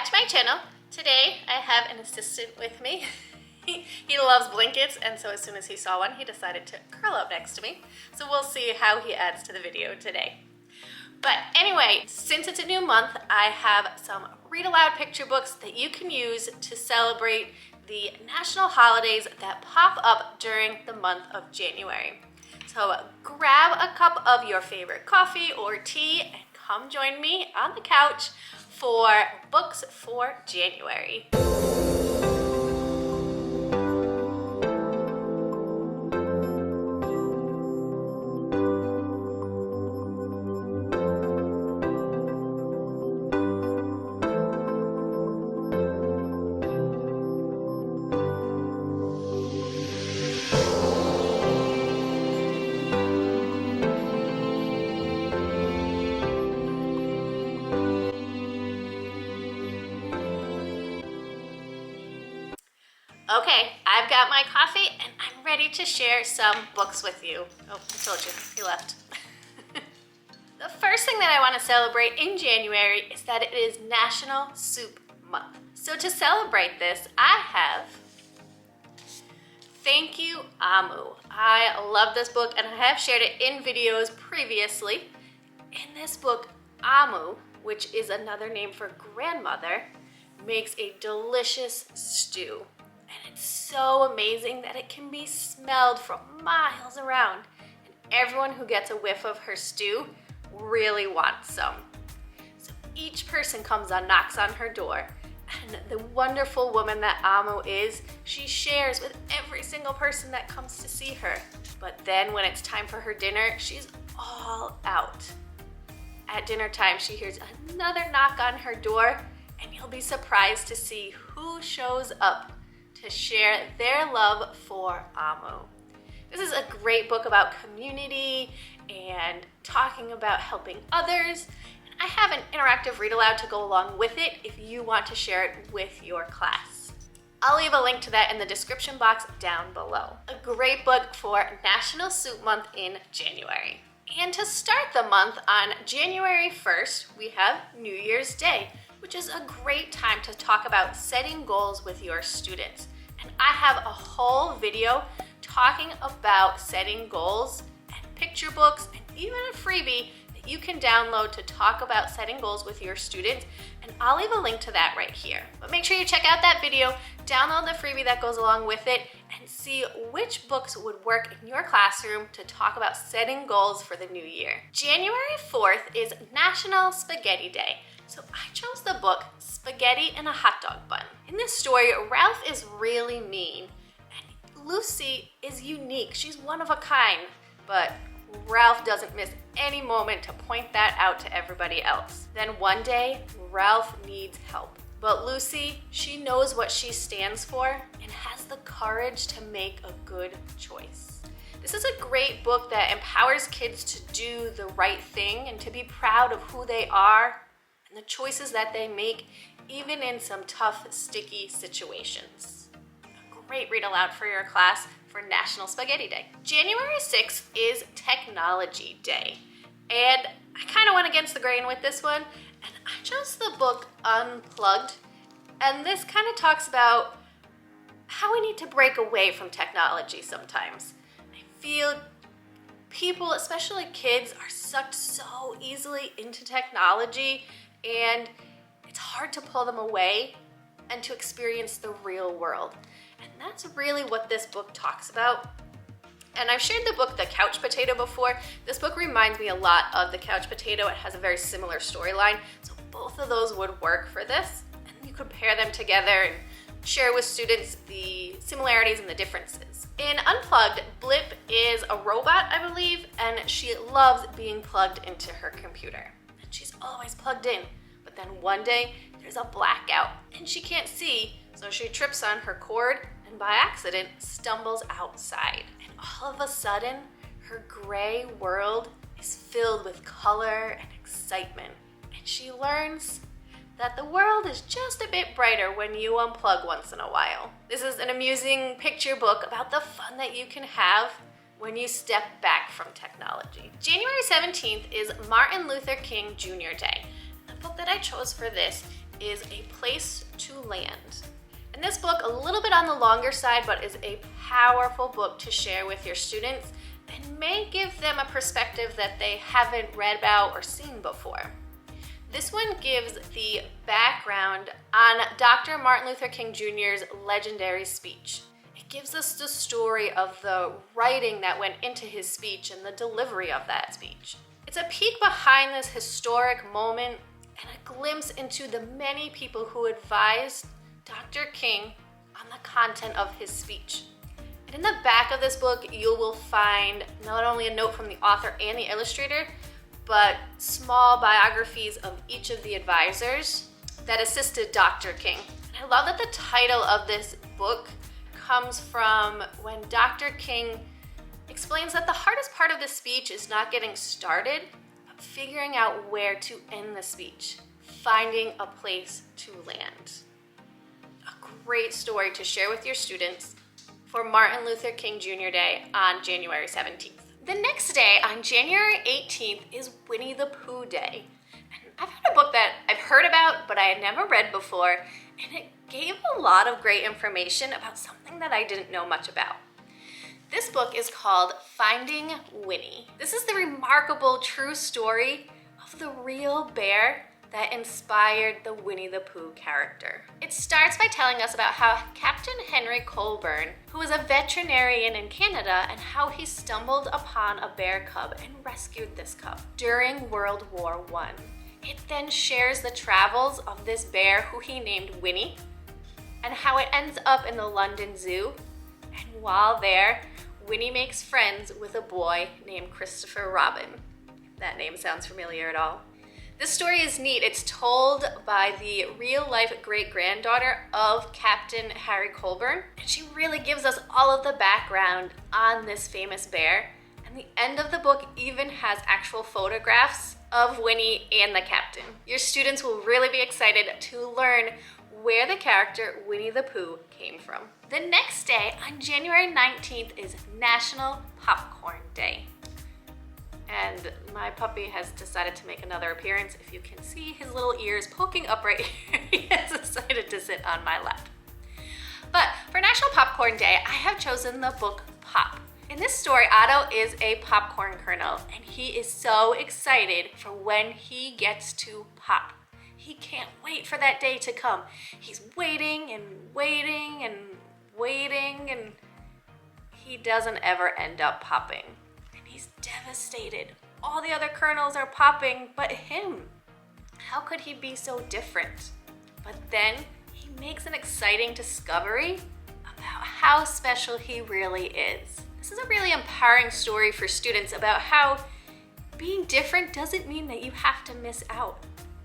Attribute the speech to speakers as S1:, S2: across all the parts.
S1: back to my channel. Today I have an assistant with me. He loves blankets, and so as soon as he saw one, he decided to curl up next to me. So we'll see how he adds to the video today. But anyway, since it's a new month, I have some read aloud picture books that you can use to celebrate the national holidays that pop up during the month of January. So grab a cup of your favorite coffee or tea and come join me on the couch for Books for January. Okay, I've got my coffee and I'm ready to share some books with you. Oh, I told you, he left. The first thing that I want to celebrate in January is that it is National Soup Month. So to celebrate this, I have Thank You, Amu. I love this book and I have shared it in videos previously. In this book, Amu, which is another name for grandmother, makes a delicious stew. And it's so amazing that it can be smelled from miles around. And everyone who gets a whiff of her stew really wants some. So each person comes and knocks on her door. And the wonderful woman that Amu is, she shares with every single person that comes to see her. But then when it's time for her dinner, she's all out. At dinner time, she hears another knock on her door, and you'll be surprised to see who shows up to share their love for Amu. This is a great book about community and talking about helping others. And I have an interactive read aloud to go along with it if you want to share it with your class. I'll leave a link to that in the description box down below. A great book for National Soup Month in January. And to start the month on January 1st, we have New Year's Day, which is a great time to talk about setting goals with your students. And I have a whole video talking about setting goals and picture books and even a freebie that you can download to talk about setting goals with your students. And I'll leave a link to that right here. But make sure you check out that video, download the freebie that goes along with it, and see which books would work in your classroom to talk about setting goals for the new year. January 4th is National Spaghetti Day. So I chose the book Spaghetti and a Hot Dog Bun. In this story, Ralph is really mean, and Lucy is unique. She's one of a kind, but Ralph doesn't miss any moment to point that out to everybody else. Then one day, Ralph needs help. But Lucy, she knows what she stands for and has the courage to make a good choice. This is a great book that empowers kids to do the right thing and to be proud of who they are and the choices that they make, even in some tough, sticky situations. A great read aloud for your class for National Spaghetti Day. January 6th is Technology Day. And I kind of went against the grain with this one, and I chose the book Unplugged. And this kind of talks about how we need to break away from technology sometimes. I feel people, especially kids, are sucked so easily into technology, and it's hard to pull them away and to experience the real world. And that's really what this book talks about. And I've shared the book The Couch Potato before. This book reminds me a lot of The Couch Potato. It has a very similar storyline. So both of those would work for this. And you could pair them together and share with students the similarities and the differences. In Unplugged, Blip is a robot, I believe, and she loves being plugged into her computer. And she's always plugged in. But then one day, there's a blackout and she can't see, so she trips on her cord and by accident stumbles outside. And all of a sudden, her gray world is filled with color and excitement. And she learns that the world is just a bit brighter when you unplug once in a while. This is an amusing picture book about the fun that you can have when you step back from technology. January 17th is Martin Luther King Jr. Day. The book that I chose for this is A Place to Land. And this book, a little bit on the longer side, but is a powerful book to share with your students and may give them a perspective that they haven't read about or seen before. This one gives the background on Dr. Martin Luther King Jr.'s legendary speech. It gives us the story of the writing that went into his speech and the delivery of that speech. It's a peek behind this historic moment and a glimpse into the many people who advised Dr. King on the content of his speech. And in the back of this book, you will find not only a note from the author and the illustrator, but small biographies of each of the advisors that assisted Dr. King. And I love that the title of this book comes from when Dr. King explains that the hardest part of the speech is not getting started, but figuring out where to end the speech, finding a place to land. A great story to share with your students for Martin Luther King Jr. Day on January 17th. The next day, on January 18th, is Winnie the Pooh Day. And I've had a book that I've heard about, but I had never read before, and it gave a lot of great information about something that I didn't know much about. This book is called Finding Winnie. This is the remarkable true story of the real bear that inspired the Winnie the Pooh character. It starts by telling us about how Captain Henry Colburn, who was a veterinarian in Canada, and how he stumbled upon a bear cub and rescued this cub during World War I. It then shares the travels of this bear, who he named Winnie, and how it ends up in the London Zoo. And while there, Winnie makes friends with a boy named Christopher Robin. If that name sounds familiar at all. This story is neat. It's told by the real-life great-granddaughter of Captain Harry Colburn, and she really gives us all of the background on this famous bear. And the end of the book even has actual photographs of Winnie and the captain. Your students will really be excited to learn where the character Winnie the Pooh came from. The next day, on January 19th, is National Popcorn Day. And my puppy has decided to make another appearance. If you can see his little ears poking up right here, he has decided to sit on my lap. But for National Popcorn Day, I have chosen the book Pop. In this story, Otto is a popcorn kernel, and he is so excited for when he gets to pop. He can't wait for that day to come. He's waiting and waiting and waiting, and he doesn't ever end up popping. He's devastated. All the other kernels are popping, but him. How could he be so different? But then he makes an exciting discovery about how special he really is. This is a really empowering story for students about how being different doesn't mean that you have to miss out.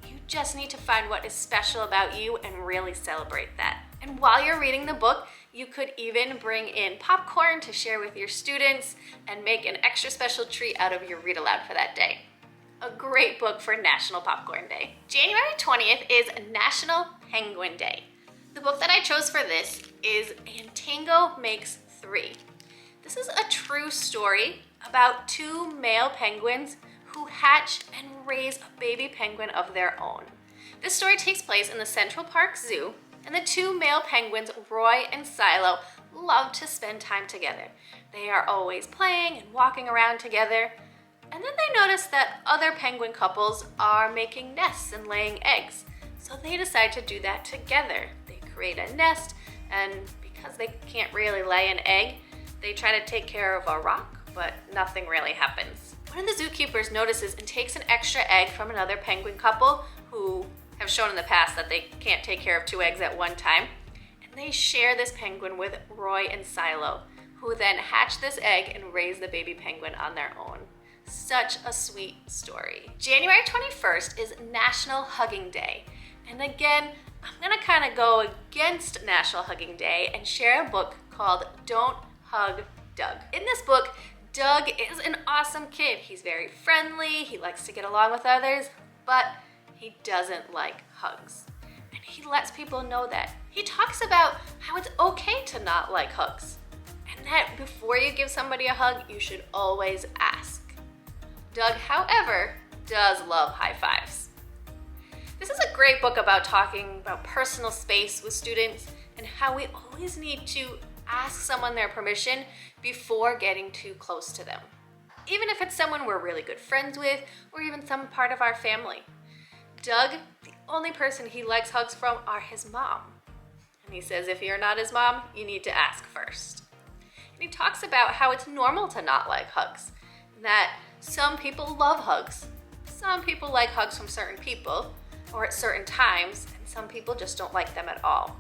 S1: You just need to find what is special about you and really celebrate that. And while you're reading the book, you could even bring in popcorn to share with your students and make an extra special treat out of your read aloud for that day. A great book for National Popcorn Day. January 20th is National Penguin Day. The book that I chose for this is And Tango Makes Three. This is a true story about two male penguins who hatch and raise a baby penguin of their own. This story takes place in the Central Park Zoo, and the two male penguins, Roy and Silo, love to spend time together. They are always playing and walking around together. And then they notice that other penguin couples are making nests and laying eggs. So they decide to do that together. They create a nest, and because they can't really lay an egg, they try to take care of a rock, but nothing really happens. One of the zookeepers notices and takes an extra egg from another penguin couple who have shown in the past that they can't take care of two eggs at one time. And they share this penguin with Roy and Silo, who then hatch this egg and raise the baby penguin on their own. Such a sweet story. January 21st is National Hugging Day. And again, I'm gonna kind of go against National Hugging Day and share a book called Don't Hug Doug. In this book, Doug is an awesome kid. He's very friendly, he likes to get along with others, but he doesn't like hugs. And he lets people know that. He talks about how it's okay to not like hugs, and that before you give somebody a hug, you should always ask. Doug, however, does love high fives. This is a great book about talking about personal space with students and how we always need to ask someone their permission before getting too close to them. Even if it's someone we're really good friends with or even some part of our family. Doug, the only person he likes hugs from are his mom. And he says if you're not his mom, you need to ask first. And he talks about how it's normal to not like hugs. That some people love hugs. Some people like hugs from certain people or at certain times, and some people just don't like them at all.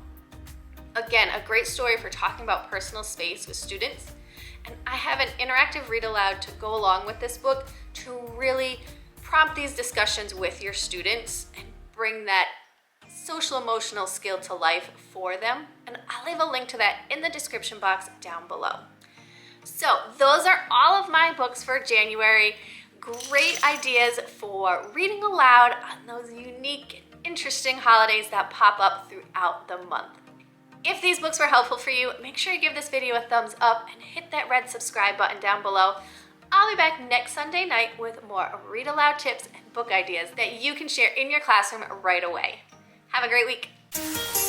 S1: Again, a great story for talking about personal space with students. And I have an interactive read aloud to go along with this book to really prompt these discussions with your students and bring that social emotional skill to life for them. And I'll leave a link to that in the description box down below. So those are all of my books for January. Great ideas for reading aloud on those unique and interesting holidays that pop up throughout the month. If these books were helpful for you, make sure you give this video a thumbs up and hit that red subscribe button down below. I'll be back next Sunday night with more read aloud tips and book ideas that you can share in your classroom right away. Have a great week.